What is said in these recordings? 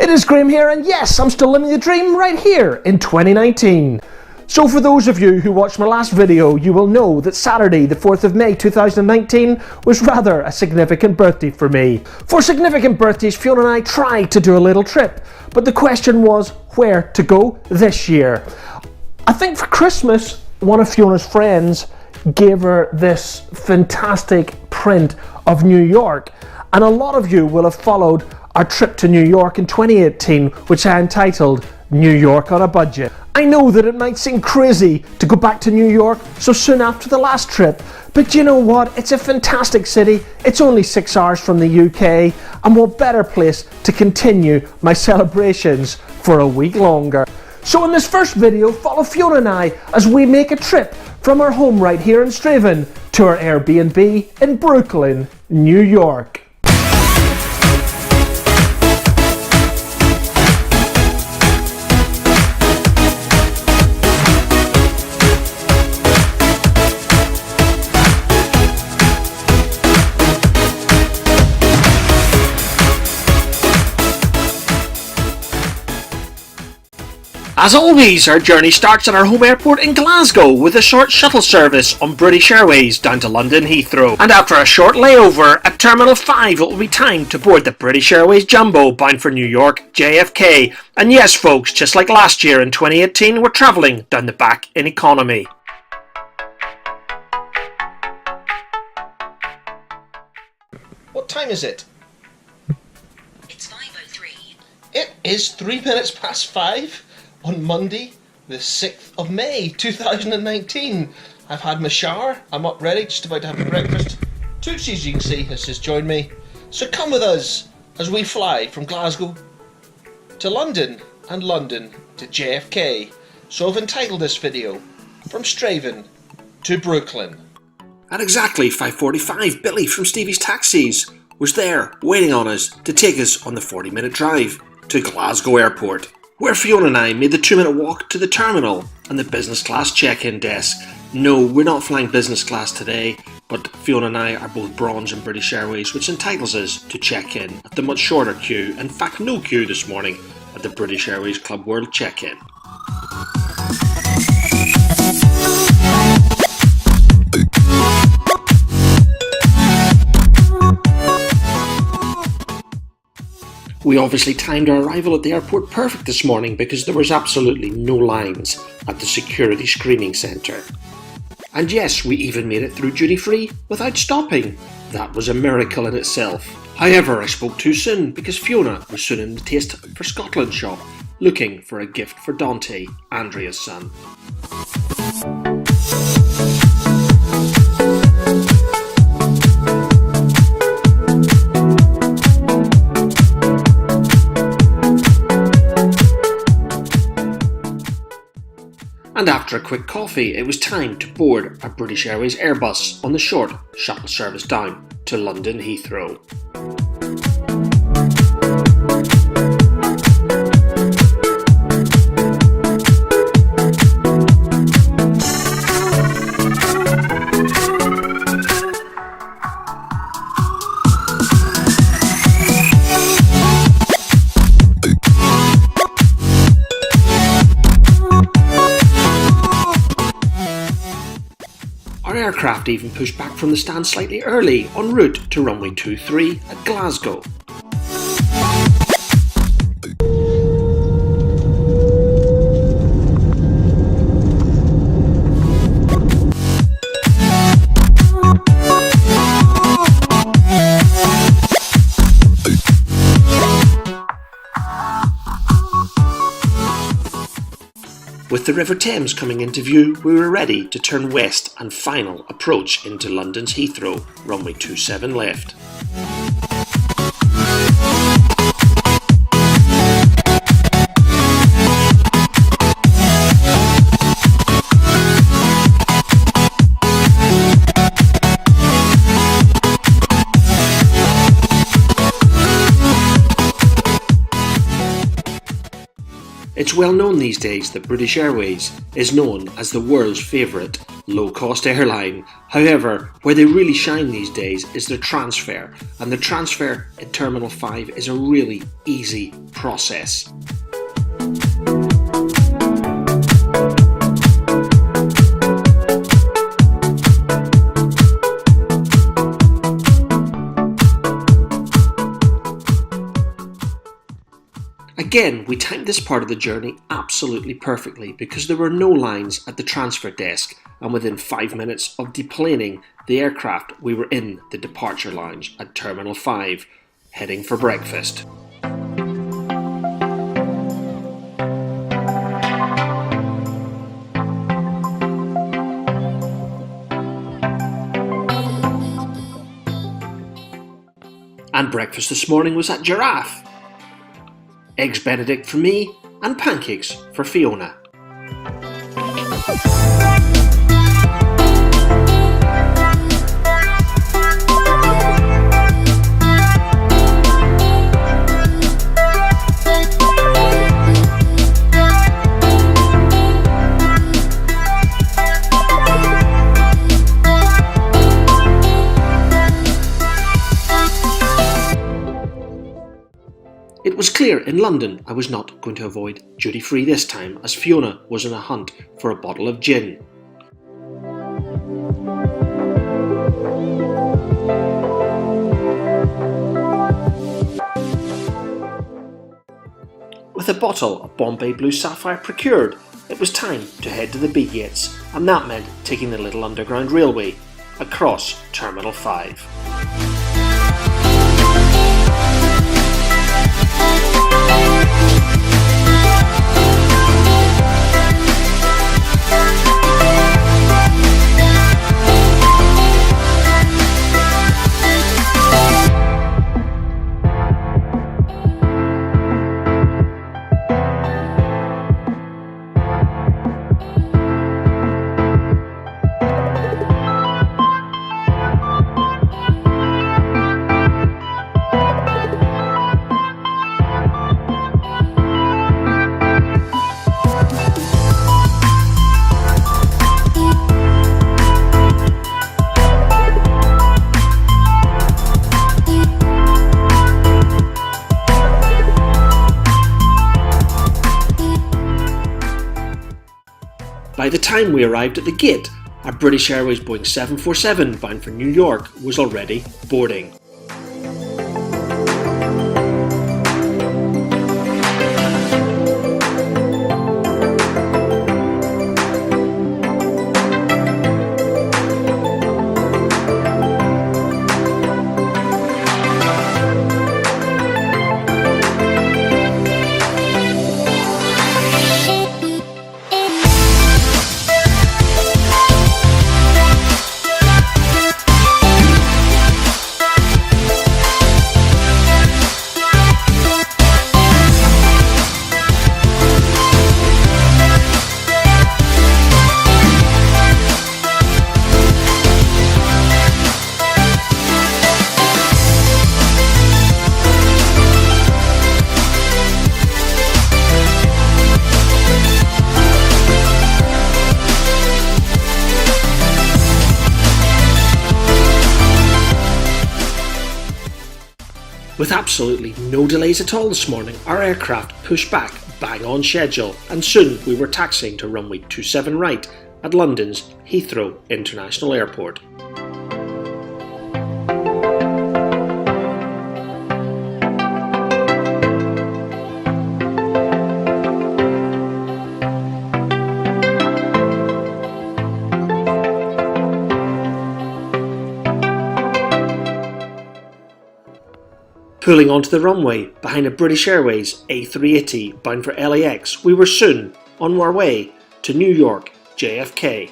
It is Graham here, and yes, I'm still living the dream right here in 2019. So for those of you who watched my last video, you will know that Saturday the 4th of May 2019 was rather a significant birthday for me. For significant birthdays, Fiona and I tried to do a little trip, but the question was where to go this year. I think for Christmas, one of Fiona's friends gave her this fantastic print of New York, and a lot of you will have followed our trip to New York in 2018, which I entitled New York on a Budget. I know that it might seem crazy to go back to New York so soon after the last trip, but you know what? It's a fantastic city. It's only 6 hours from the UK, and what better place to continue my celebrations for a week longer. So in this first video, follow Fiona and I as we make a trip from our home right here in Strathaven to our Airbnb in Brooklyn, New York. As always, our journey starts at our home airport in Glasgow with a short shuttle service on British Airways down to London Heathrow. And after a short layover at Terminal 5, it will be time to board the British Airways Jumbo bound for New York JFK. And yes folks, just like last year in 2018, we're travelling down the back in economy. What time is it? It's 5:03. It is 3 minutes past 5 on Monday, the 6th of May 2019. I've had my shower, I'm up ready, just about to have my breakfast. Tootsie, as you can see, has just joined me. So come with us as we fly from Glasgow to London and London to JFK. So I've entitled this video, From Strathaven to Brooklyn. At exactly 5:45, Billy from Stevie's Taxis was there waiting on us to take us on the 40-minute drive to Glasgow Airport, where Fiona and I made the 2-minute walk to the terminal and the business class check-in desk. No, we're not flying business class today, but Fiona and I are both bronze in British Airways, which entitles us to check in at the much shorter queue, in fact no queue this morning, at the British Airways Club World check-in. We obviously timed our arrival at the airport perfect this morning because there was absolutely no lines at the security screening centre. And yes, we even made it through duty free without stopping. That was a miracle in itself. However, I spoke too soon because Fiona was soon in the Taste for Scotland shop looking for a gift for Dante, Andrea's son. And after a quick coffee, it was time to board a British Airways Airbus on the short shuttle service down to London Heathrow. Our aircraft even pushed back from the stand slightly early en route to runway 23 at Glasgow. With the River Thames coming into view, we were ready to turn west and final approach into London's Heathrow, runway 27 left. It's well known these days that British Airways is known as the world's favourite low-cost airline. However, where they really shine these days is their transfer, and the transfer in Terminal 5 is a really easy process. Again, we timed this part of the journey absolutely perfectly because there were no lines at the transfer desk, and within 5 minutes of deplaning the aircraft, we were in the departure lounge at Terminal 5, heading for breakfast. And breakfast this morning was at Giraffe. Eggs Benedict for me, and pancakes for Fiona. It was clear in London I was not going to avoid duty-free this time, as Fiona was on a hunt for a bottle of gin. With a bottle of Bombay Blue Sapphire procured, it was time to head to the B gates, and that meant taking the little underground railway across Terminal 5. By the time we arrived at the gate, a British Airways Boeing 747 bound for New York was already boarding. With absolutely no delays at all this morning, our aircraft pushed back bang on schedule, and soon we were taxiing to runway 27 right at London's Heathrow International Airport. Pulling onto the runway behind a British Airways A380 bound for LAX, we were soon on our way to New York JFK.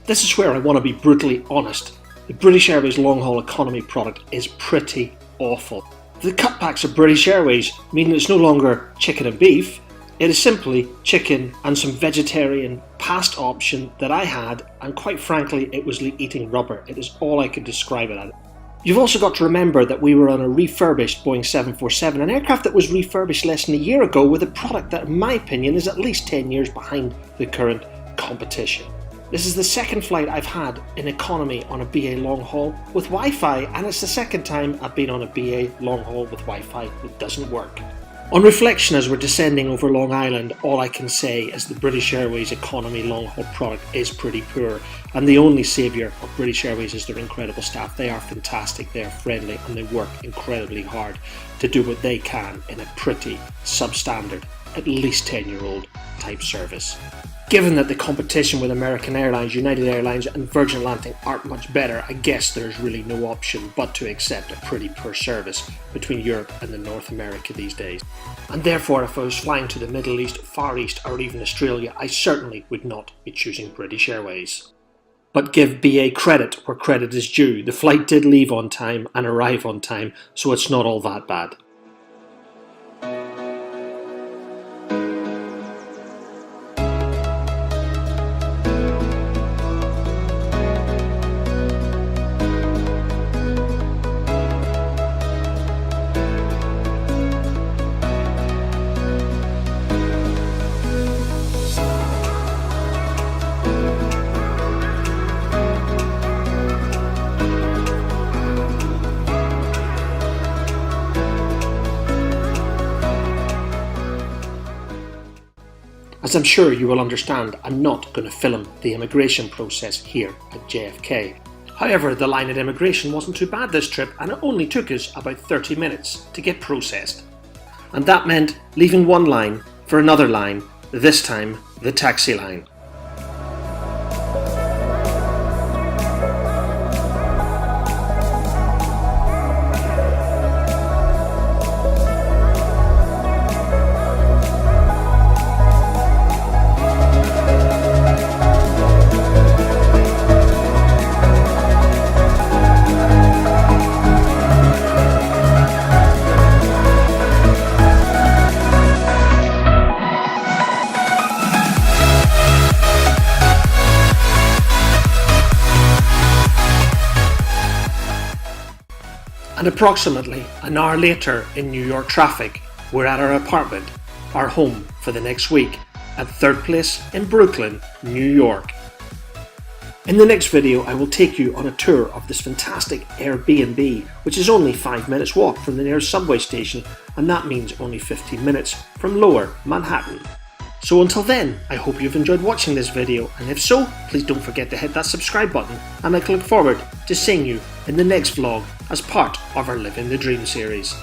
This is where I want to be brutally honest. The British Airways long-haul economy product is pretty awful. The cutbacks of British Airways mean that it's no longer chicken and beef, it is simply chicken and some vegetarian pasta option that I had, and quite frankly it was like eating rubber. It is all I could describe it as. You've also got to remember that we were on a refurbished Boeing 747, an aircraft that was refurbished less than a year ago with a product that in my opinion is at least 10 years behind the current competition. This is the second flight I've had in economy on a BA long haul with Wi-Fi, and it's the second time I've been on a BA long haul with Wi-Fi that doesn't work. On reflection, as we're descending over Long Island, all I can say is the British Airways economy long-haul product is pretty poor, and the only saviour of British Airways is their incredible staff. They are fantastic, they are friendly, and they work incredibly hard to do what they can in a pretty substandard, at least 10-year-old type service. Given that the competition with American Airlines, United Airlines and Virgin Atlantic aren't much better, I guess there's really no option but to accept a pretty poor service between Europe and the North America these days. And therefore, if I was flying to the Middle East, Far East or even Australia, I certainly would not be choosing British Airways. But give BA credit where credit is due. The flight did leave on time and arrive on time, so it's not all that bad. As I'm sure you will understand, I'm not going to film the immigration process here at JFK. However, the line at immigration wasn't too bad this trip, and it only took us about 30 minutes to get processed. And that meant leaving one line for another line, this time the taxi line. And approximately an hour later in New York traffic, we're at our apartment, our home for the next week, at Third Place in Brooklyn, New York. In the next video, I will take you on a tour of this fantastic Airbnb, which is only 5 minutes walk from the nearest subway station, and that means only 15 minutes from Lower Manhattan. So until then, I hope you've enjoyed watching this video, and if so, please don't forget to hit that subscribe button, and I look forward to seeing you in the next vlog as part of our Living the Dream series.